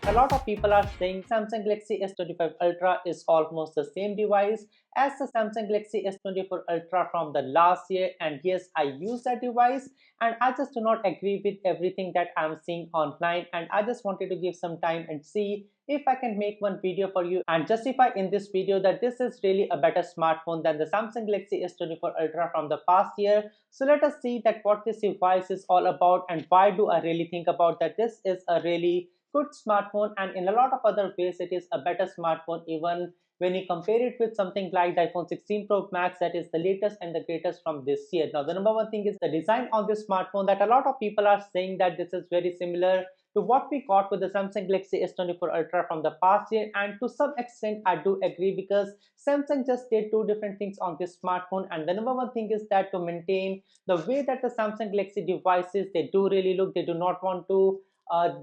A lot of people are saying Samsung Galaxy S25 Ultra is almost the same device as the Samsung Galaxy S24 Ultra from the last year, and yes, I use that device and I just do not agree with everything that I'm seeing online, and I just wanted to give some time and see if I can make one video for you and justify in this video that this is really a better smartphone than the Samsung Galaxy S24 Ultra from the past year. So let us see that what this device is all about and why do I really think about that this is a really good smartphone, and in a lot of other ways it is a better smartphone even when you compare it with something like the iPhone 16 Pro Max that is the latest and the greatest from this year. Now the number one thing is the design on this smartphone, that a lot of people are saying that this is very similar to what we got with the Samsung Galaxy S24 Ultra from the past year, and to some extent I do agree because Samsung just did two different things on this smartphone. And the number one thing is that to maintain the way that the Samsung Galaxy devices, they do really look, they do not want to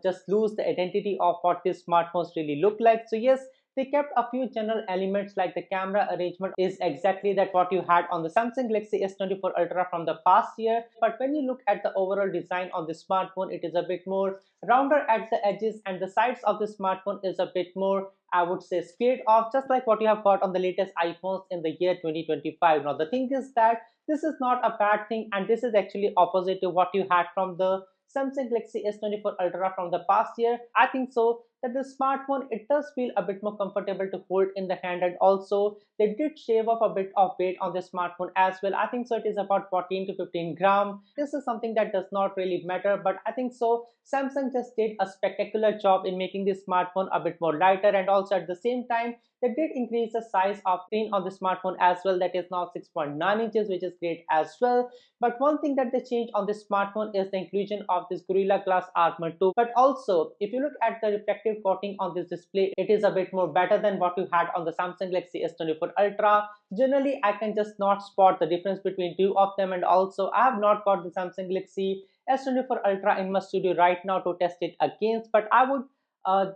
just lose the identity of what these smartphones really look like. So yes, they kept a few general elements like the camera arrangement is exactly that what you had on the Samsung Galaxy S24 Ultra from the past year. But when you look at the overall design on the smartphone, it is a bit more rounder at the edges, and the sides of the smartphone is a bit more, I would say, squared off, just like what you have got on the latest iPhones in the year 2025. Now the thing is that this is not a bad thing, and this is actually opposite to what you had from the Samsung Galaxy S24 Ultra from the past year. I think so that the smartphone, it does feel a bit more comfortable to hold in the hand, and also they did shave off a bit of weight on the smartphone as well. I think so it is about 14 to 15 gram. This is something that does not really matter, but I think so Samsung just did a spectacular job in making this smartphone a bit more lighter, and also at the same time they did increase the size of screen on the smartphone as well, that is now 6.9 inches, which is great as well. But one thing that they changed on this smartphone is the inclusion of this Gorilla Glass Armor 2. But also, if you look at the reflective coating on this display, it is a bit more better than what you had on the Samsung Galaxy S24 Ultra. Generally, I can just not spot the difference between two of them, and also I have not got the Samsung Galaxy S24 Ultra in my studio right now to test it against, but I would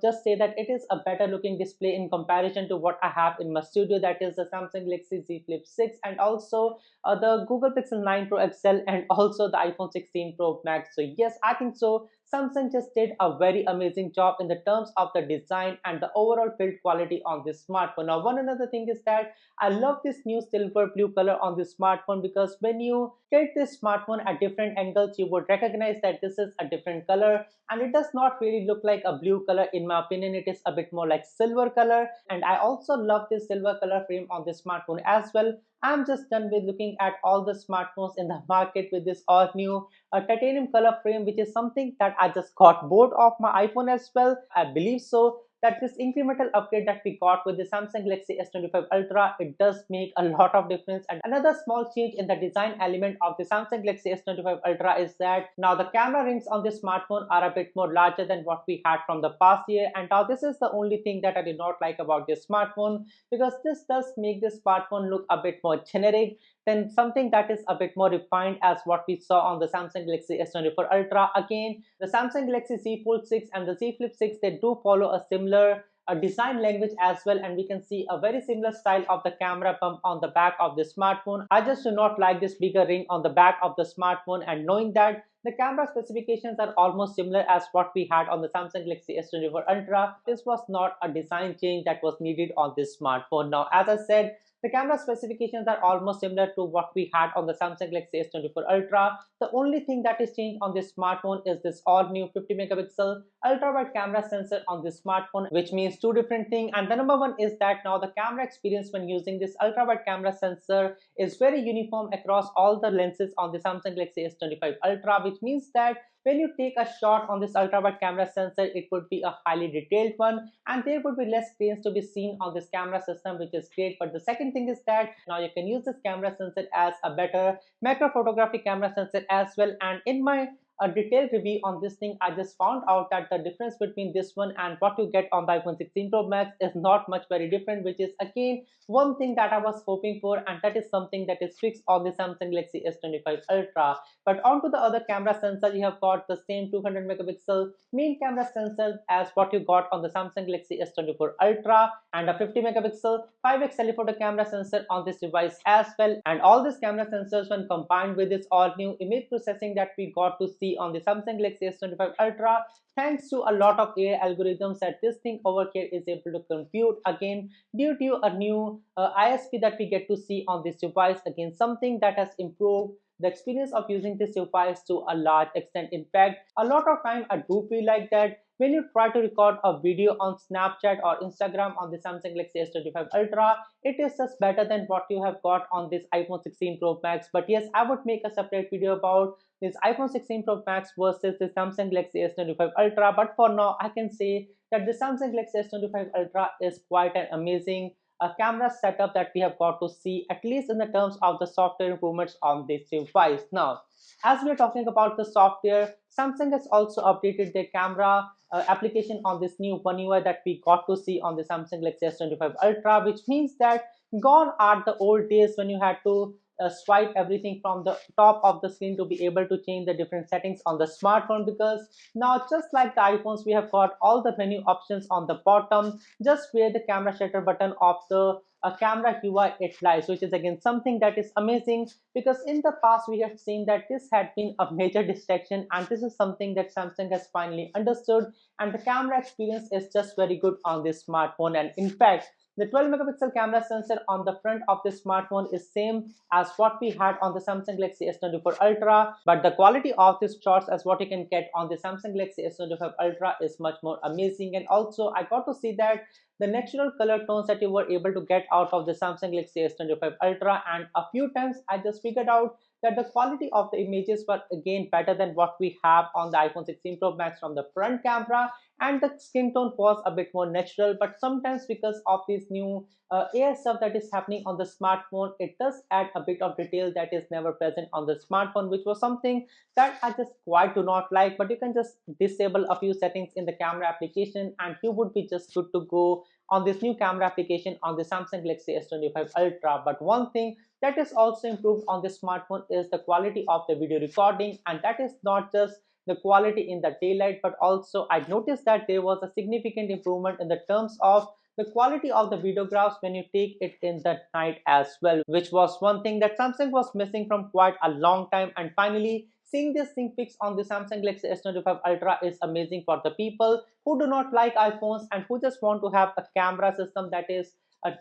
just say that it is a better looking display in comparison to what I have in my studio, that is the Samsung Galaxy Z Flip 6 and also the Google Pixel 9 Pro XL and also the iPhone 16 Pro Max. So yes, I think so Samsung just did a very amazing job in the terms of the design and the overall build quality on this smartphone. Now one another thing is that I love this new silver blue color on this smartphone, because when you take this smartphone at different angles you would recognize that this is a different color, and it does not really look like a blue color. In my opinion, it is a bit more like silver color, and I also love this silver color frame on this smartphone as well. I'm just done with looking at all the smartphones in the market with this all new titanium color frame, which is something that I just got bored of my iPhone as well. I believe so that this incremental upgrade that we got with the Samsung Galaxy S25 Ultra, it does make a lot of difference. And another small change in the design element of the Samsung Galaxy S25 Ultra is that now the camera rings on this smartphone are a bit more larger than what we had from the past year, and now this is the only thing that I did not like about this smartphone, because this does make this smartphone look a bit more generic than something that is a bit more refined as what we saw on the Samsung Galaxy S24 Ultra. Again, the Samsung Galaxy Z Fold 6 and the Z Flip 6, they do follow a similar design language as well, and we can see a very similar style of the camera pump on the back of the smartphone. I just do not like this bigger ring on the back of the smartphone, and knowing that the camera specifications are almost similar as what we had on the Samsung Galaxy S24 Ultra, this was not a design change that was needed on this smartphone. Now as I said, the camera specifications are almost similar to what we had on the Samsung Galaxy S24 Ultra. The only thing that is changed on this smartphone is this all new 50 megapixel ultra wide camera sensor on this smartphone, which means two different things. And the number one is that now the camera experience when using this ultra wide camera sensor is very uniform across all the lenses on the Samsung Galaxy S25 Ultra, which means that when you take a shot on this ultra wide camera sensor, it would be a highly detailed one, and there would be less grains to be seen on this camera system, which is great. But the second thing is that now you can use this camera sensor as a better macro photography camera sensor as well. And in my a detailed review on this thing, I just found out that the difference between this one and what you get on the iPhone 16 Pro Max is not much very different, which is again one thing that I was hoping for, and that is something that is fixed on the Samsung Galaxy S25 Ultra. But onto the other camera sensor, you have got the same 200 megapixel main camera sensor as what you got on the Samsung Galaxy S24 Ultra, and a 50 megapixel 5x telephoto camera sensor on this device as well. And all these camera sensors, when combined with this all new image processing that we got to see see on the Samsung Galaxy S25 Ultra, thanks to a lot of AI algorithms that this thing over here is able to compute again due to a new ISP that we get to see on this device. Again, something that has improved the experience of using this device to a large extent. In fact, a lot of time I do feel like that when you try to record a video on Snapchat or Instagram on the Samsung Galaxy S25 Ultra, it is just better than what you have got on this iPhone 16 Pro Max. But yes, I would make a separate video about this iPhone 16 Pro Max versus the Samsung Galaxy S25 Ultra. But for now, I can say that the Samsung Galaxy S25 Ultra is quite an amazing camera setup that we have got to see, at least in the terms of the software improvements on this device. Now, as we are talking about the software, Samsung has also updated their camera application on this new One UI that we got to see on the Samsung Galaxy S25 Ultra, which means that gone are the old days when you had to swipe everything from the top of the screen to be able to change the different settings on the smartphone, because now, just like the iPhones, we have got all the menu options on the bottom, just where the camera shutter button of the camera UI it lies, which is again something that is amazing, because in the past we have seen that this had been a major distraction, and this is something that Samsung has finally understood, and the camera experience is just very good on this smartphone. And in fact, the 12 megapixel camera sensor on the front of the smartphone is same as what we had on the Samsung Galaxy S24 Ultra, but the quality of these shots as what you can get on the Samsung Galaxy S25 Ultra is much more amazing. And also I got to see that the natural color tones that you were able to get out of the Samsung Galaxy S25 Ultra, and a few times I just figured out that the quality of the images were again better than what we have on the iPhone 16 Pro Max from the front camera, and the skin tone was a bit more natural. But sometimes, because of this new AI stuff that is happening on the smartphone, it does add a bit of detail that is never present on the smartphone, which was something that I just quite do not like. But you can just disable a few settings in the camera application and you would be just good to go on this new camera application on the Samsung Galaxy S25 Ultra. But one thing that is also improved on this smartphone is the quality of the video recording, and that is not just the quality in the daylight, but also I noticed that there was a significant improvement in the terms of the quality of the videographs when you take it in the night as well, which was one thing that Samsung was missing from quite a long time. And finally, seeing this thing fixed on the Samsung Galaxy S25 Ultra is amazing for the people who do not like iPhones and who just want to have a camera system that is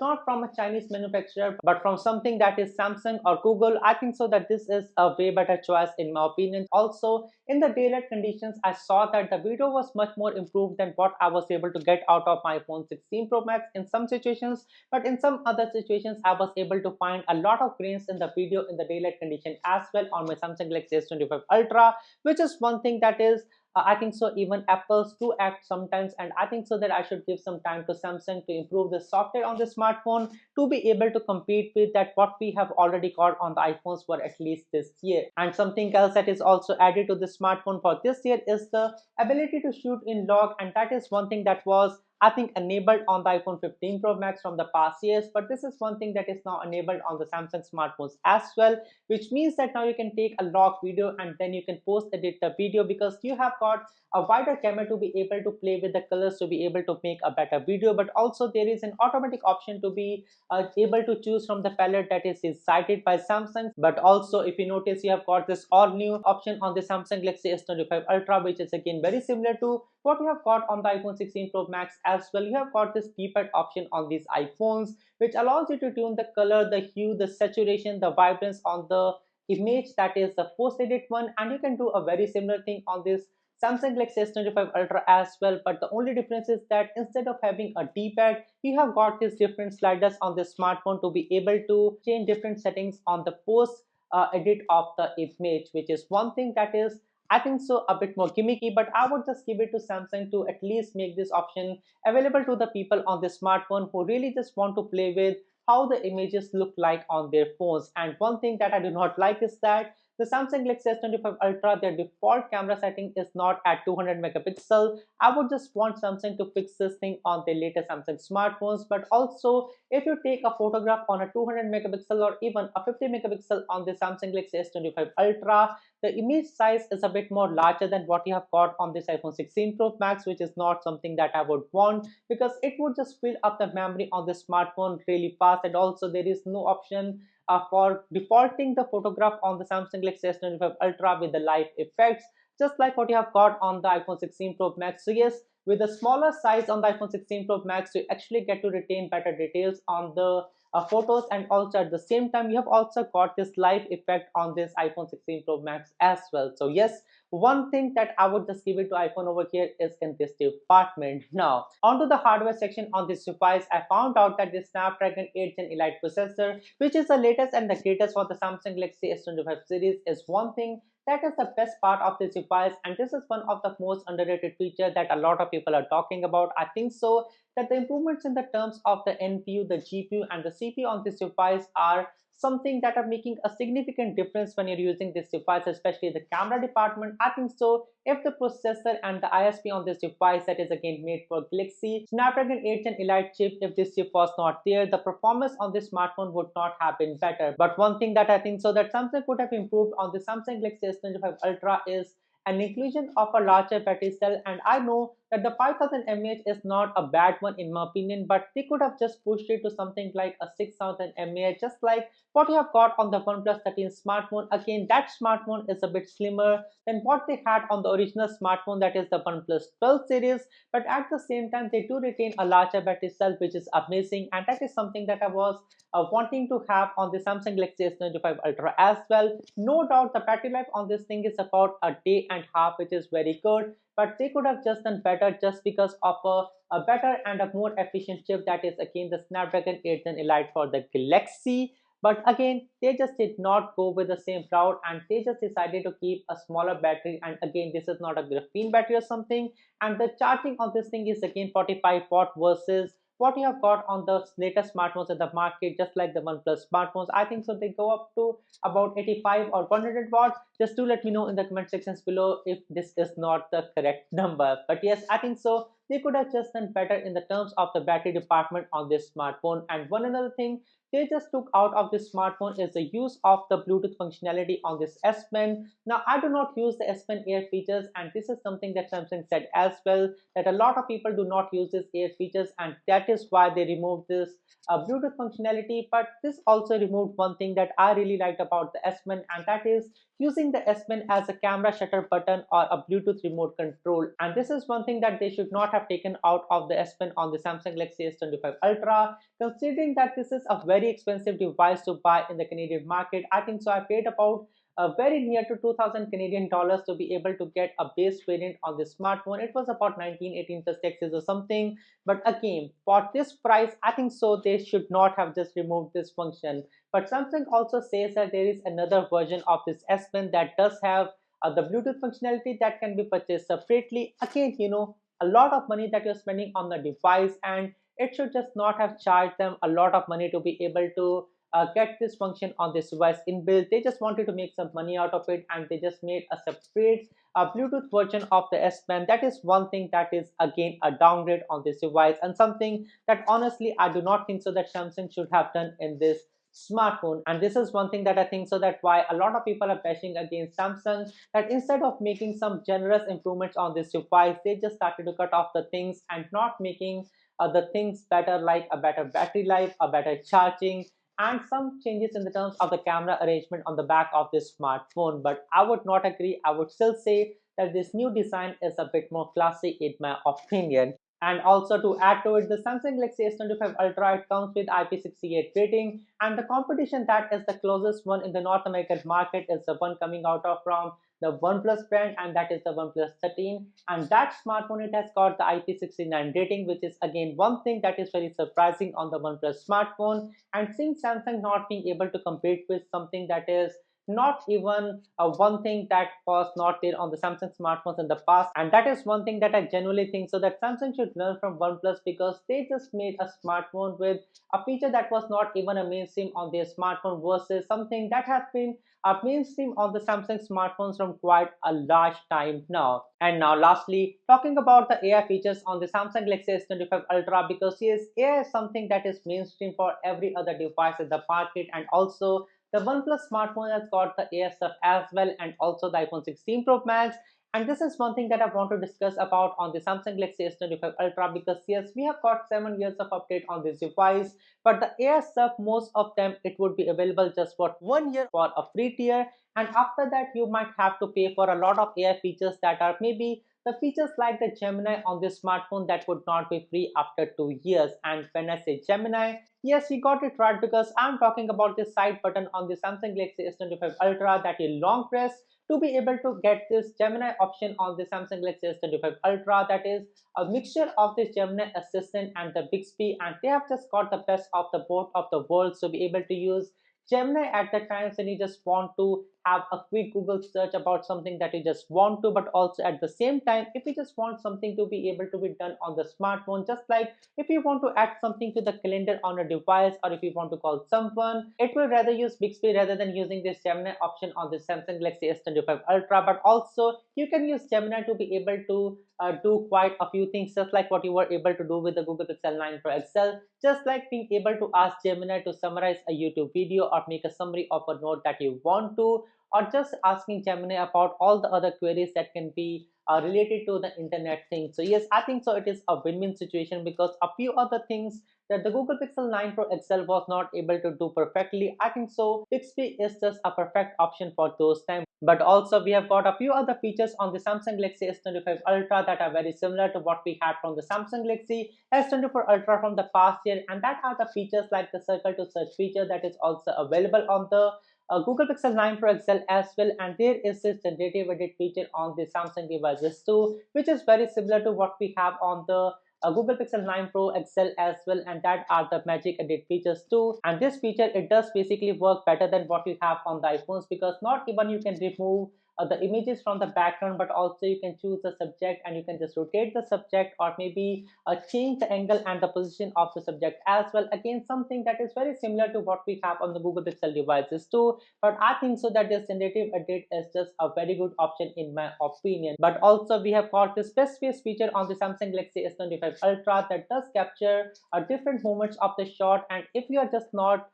not from a Chinese manufacturer but from something that is Samsung or Google. I think so that this is a way better choice in my opinion. Also, in the daylight conditions, I saw that the video was much more improved than what I was able to get out of my iPhone 16 Pro Max in some situations, but in some other situations I was able to find a lot of grains in the video in the daylight condition as well on my Samsung Galaxy S25 Ultra, which is one thing that is I think so even Apples do act sometimes, and I think so that I should give some time to Samsung to improve the software on the smartphone to be able to compete with that what we have already got on the iPhones for at least this year. And something else that is also added to the smartphone for this year is the ability to shoot in log, and that is one thing that was I think enabled on the iPhone 15 Pro Max from the past years, but this is one thing that is now enabled on the Samsung smartphones as well, which means that now you can take a log video and then you can post edit the video, because you have got a wider camera to be able to play with the colors to be able to make a better video. But also there is an automatic option to be able to choose from the palette that is cited by Samsung. But also if you notice, you have got this all new option on the Samsung Galaxy S25 Ultra, which is again very similar to what you have got on the iPhone 16 Pro Max as well. You have got this keypad option on these iPhones, which allows you to tune the color, the hue, the saturation, the vibrance on the image that is the post edit one, and you can do a very similar thing on this Samsung Galaxy S25 Ultra as well. But the only difference is that instead of having a D-pad, you have got these different sliders on the smartphone to be able to change different settings on the post edit of the image, which is one thing that is I think so a bit more gimmicky. But I would just give it to Samsung to at least make this option available to the people on the smartphone who really just want to play with how the images look like on their phones. And one thing that I do not like is that the Samsung Galaxy S25 Ultra, their default camera setting is not at 200 megapixel. I would just want Samsung to fix this thing on their latest Samsung smartphones. But also, if you take a photograph on a 200 megapixel or even a 50 megapixel on the Samsung Galaxy S25 Ultra, the image size is a bit more larger than what you have got on this iPhone 16 Pro Max, which is not something that I would want, because it would just fill up the memory on the smartphone really fast. And also there is no option for defaulting the photograph on the Samsung Galaxy S25 Ultra with the light effects. just like what you have got on the iPhone 16 Pro Max. So yes, with the smaller size on the iPhone 16 Pro Max, you actually get to retain better details on the photos, and also at the same time you have also got this live effect on this iPhone 16 Pro Max as well. So yes, one thing that I would just give it to iPhone over here is in this department. Now onto the hardware section on this device, I found out that the Snapdragon 8 Gen Elite processor, which is the latest and the greatest for the Samsung Galaxy S25 series, is one thing that is the best part of this device, and this is one of the most underrated feature that a lot of people are talking about. I think so that the improvements in the terms of the NPU, the GPU, and the CPU on this device are something that are making a significant difference when you're using this device, especially the camera department. I think so if the processor and the ISP on this device, that is again made for Galaxy Snapdragon 8 Gen Elite chip, if this chip was not there, the performance on this smartphone would not have been better. But one thing that I think so that Samsung could have improved on the Samsung Galaxy S25 Ultra is an inclusion of a larger battery cell. And I know that the 5000 mAh is not a bad one in my opinion, but they could have just pushed it to something like a 6000 mAh, just like what you have got on the OnePlus 13 smartphone. Again, that smartphone is a bit slimmer than what they had on the original smartphone, that is the OnePlus 12 series, but at the same time they do retain a larger battery cell, which is amazing, and that is something that I was wanting to have on the Samsung Galaxy S25 Ultra as well. No doubt the battery life on this thing is about a day and a half, which is very good, but they could have just done better just because of a better and a more efficient chip, that is again the Snapdragon 8 Gen Elite for the Galaxy. But again, they just did not go with the same route, and they just decided to keep a smaller battery. And again, this is not a graphene battery or something, and the charging on this thing is again 45 watt versus what you have got on the latest smartphones in the market, just like the OnePlus smartphones. I think so they go up to about 85 or 100 watts. Just to let me know in the comment sections below if this is not the correct number. But yes, I think so they could have just done better in the terms of the battery department on this smartphone. And one another thing they just took out of this smartphone is the use of the Bluetooth functionality on this S Pen. Now I do not use the S Pen Air features, and this is something that Samsung said as well, that a lot of people do not use this Air features, and that is why they removed this Bluetooth functionality. But this also removed one thing that I really liked about the S Pen, and that is using the S Pen as a camera shutter button or a Bluetooth remote control. And this is one thing that they should not have taken out of the S Pen on the Samsung Galaxy S25 Ultra, considering that this is a very expensive device to buy in the Canadian market. I think so I paid about very near to 2000 Canadian dollars to be able to get a base variant on this smartphone. It was about 1918 plus taxes or something. But again, for this price, I think so they should not have just removed this function. But Samsung also says that there is another version of this S Pen that does have the Bluetooth functionality that can be purchased separately. Again, a lot of money that you're spending on the device, and it should just not have charged them a lot of money to be able to get this function on this device inbuilt. They just wanted to make some money out of it, and they just made a separate Bluetooth version of the S Pen. That is one thing that is again a downgrade on this device, and something that honestly I do not think so that Samsung should have done in this smartphone. And this is one thing that I think so that why a lot of people are bashing against Samsung, that instead of making some generous improvements on this device, they just started to cut off the things and not making the things better, like a better battery life, a better charging, and some changes in the terms of the camera arrangement on the back of this smartphone. But I would not agree. I would still say that this new design is a bit more classy in my opinion. And also to add to it, the Samsung Galaxy S25 Ultra, it comes with IP68 rating, and the competition that is the closest one in the North American market is the one coming out of from the OnePlus brand, and that is the OnePlus 13. And that smartphone, it has got the IP69 rating, which is again one thing that is very surprising on the OnePlus smartphone. And since Samsung not being able to compete with something that is not even one thing that was not there on the Samsung smartphones in the past, and that is one thing that I genuinely think so that Samsung should learn from OnePlus, because they just made a smartphone with a feature that was not even a mainstream on their smartphone versus something that has been a mainstream on the Samsung smartphones from quite a large time now. And now lastly, talking about the AI features on the Samsung Galaxy S25 Ultra, because yes, AI is something that is mainstream for every other device in the market, and also the OnePlus smartphone has got the AI stuff as well, and also the iPhone 16 Pro Max. And this is one thing that I want to discuss about on the Samsung Galaxy S25 Ultra, because yes, we have got 7 years of update on this device, but the AI stuff, most of them, it would be available just for 1 year for a free tier, and after that you might have to pay for a lot of AI features that are maybe the features like the Gemini on this smartphone that would not be free after 2 years. And when I say Gemini, yes, you got it right, because I'm talking about this side button on the Samsung Galaxy S25 Ultra that you long press to be able to get this Gemini option on the Samsung Galaxy S25 Ultra. That is a mixture of this Gemini Assistant and the Bixby, and they have just got the best of the both of the worlds to be able to use Gemini at the times when you just want to have a quick Google search about something that you just want to, but also at the same time, if you just want something to be able to be done on the smartphone, just like if you want to add something to the calendar on a device, or if you want to call someone, it will rather use Bixby rather than using this Gemini option on the Samsung Galaxy S25 Ultra. But also, you can use Gemini to be able to do quite a few things, just like what you were able to do with the Google Pixel 9 Pro XL, just like being able to ask Gemini to summarize a YouTube video or make a summary of a note that you want to, or just asking Gemini about all the other queries that can be related to the internet thing. So yes, I think so it is a win-win situation, because a few other things that the Google Pixel 9 Pro XL was not able to do perfectly, I think so Bixby is just a perfect option for those times. But also we have got a few other features on the Samsung Galaxy S25 Ultra that are very similar to what we had from the Samsung Galaxy S24 Ultra from the past year, and that are the features like the circle to search feature that is also available on the Google Pixel 9 Pro XL as well. And there is this generative edit feature on the Samsung devices too, which is very similar to what we have on the Google Pixel 9 Pro XL as well, and that are the magic edit features too. And this feature, it does basically work better than what you have on the iPhones, because not even you can remove the images from the background, but also you can choose the subject and you can just rotate the subject, or maybe change the angle and the position of the subject as well. Again, something that is very similar to what we have on the Google Pixel devices too. But I think so that this generative edit is just a very good option in my opinion. But also we have got this best face feature on the Samsung Galaxy S25 Ultra that does capture different moments of the shot, and if you are just not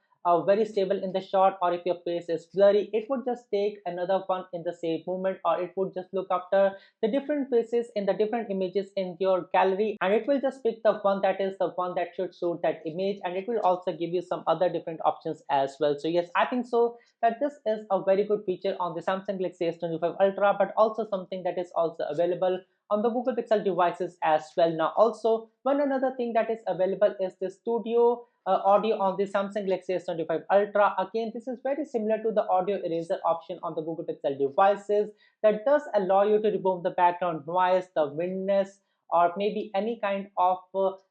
very stable in the shot, or if your face is blurry, it would just take another one in the same moment, or it would just look after the different faces in the different images in your gallery, and it will just pick the one that is the one that should suit that image, and it will also give you some other different options as well. So yes, I think so that this is a very good feature on the Samsung Galaxy S25 Ultra, but also something that is also available on the Google Pixel devices as well. Now also, one another thing that is available is the studio audio on the Samsung Galaxy S25 Ultra. Again, this is very similar to the audio eraser option on the Google Pixel devices that does allow you to remove the background noise, the windness, or maybe any kind of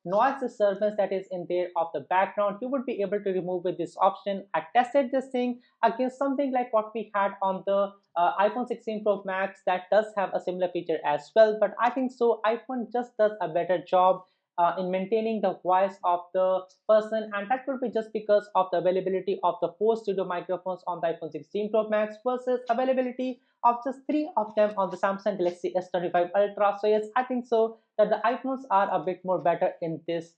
noise disturbance that is in there of the background. You would be able to remove with this option. I tested this thing against something like what we had on the iPhone 16 Pro Max that does have a similar feature as well. But I think so iPhone just does a better job in maintaining the voice of the person, and that could be just because of the availability of the 4 studio microphones on the iPhone 16 Pro Max versus availability of just 3 of them on the Samsung Galaxy S25 Ultra. So yes, I think so that the iPhones are a bit more better in this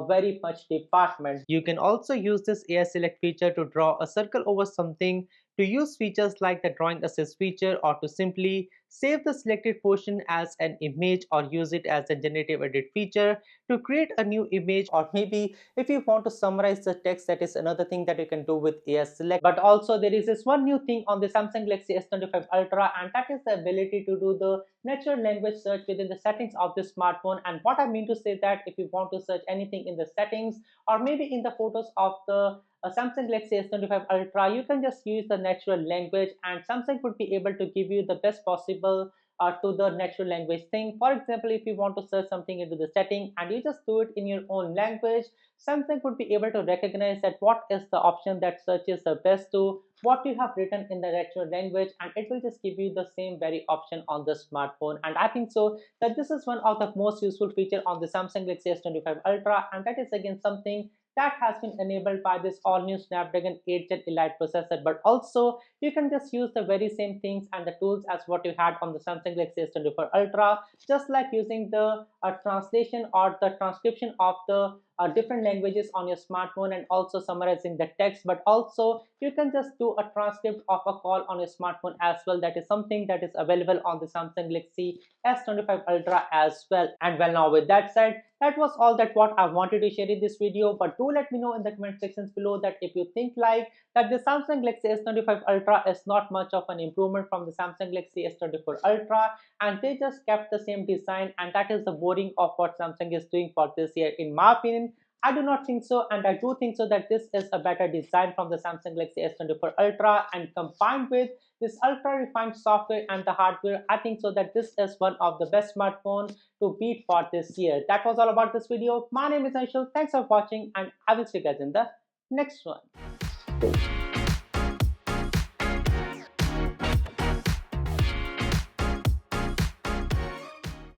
very much department. You can also use this AI select feature to draw a circle over something, to use features like the drawing assist feature, or to simply save the selected portion as an image, or use it as a generative edit feature to create a new image, or maybe if you want to summarize the text, that is another thing that you can do with AI select. But also there is this one new thing on the Samsung Galaxy S25 Ultra, and that is the ability to do the natural language search within the settings of the smartphone. And what I mean to say that if you want to search anything in the settings, or maybe in the photos of the Samsung Galaxy S25 Ultra, you can just use the natural language, and Samsung would be able to give you the best possible to the natural language thing. For example, if you want to search something into the setting and you just do it in your own language, Samsung would be able to recognize that what is the option that searches the best to what you have written in the natural language, and it will just give you the same very option on the smartphone. And I think so that this is one of the most useful feature on the Samsung Galaxy S25 Ultra, and that is again something that has been enabled by this all new Snapdragon 8 Gen Elite processor. But also you can just use the very same things and the tools as what you had on the Samsung Galaxy S24 Ultra, just like using the translation or the transcription of the different languages on your smartphone and also summarizing the text, but also you can just do a transcript of a call on your smartphone as well. That is something that is available on the Samsung Galaxy S25 Ultra as well. And well, now with that said, that was all that what I wanted to share in this video. But do let me know in the comment sections below that if you think like that the Samsung Galaxy S25 Ultra is not much of an improvement from the Samsung Galaxy S24 Ultra, and they just kept the same design, and that is the boring of what Samsung is doing for this year. In my opinion, I do not think so, and I do think so that this is a better design from the Samsung Galaxy S24 Ultra, and combined with this ultra refined software and the hardware, I think so that this is one of the best smartphones to beat for this year. That was all about this video. My name is Anshul. Thanks for watching, and I will see you guys in the next one.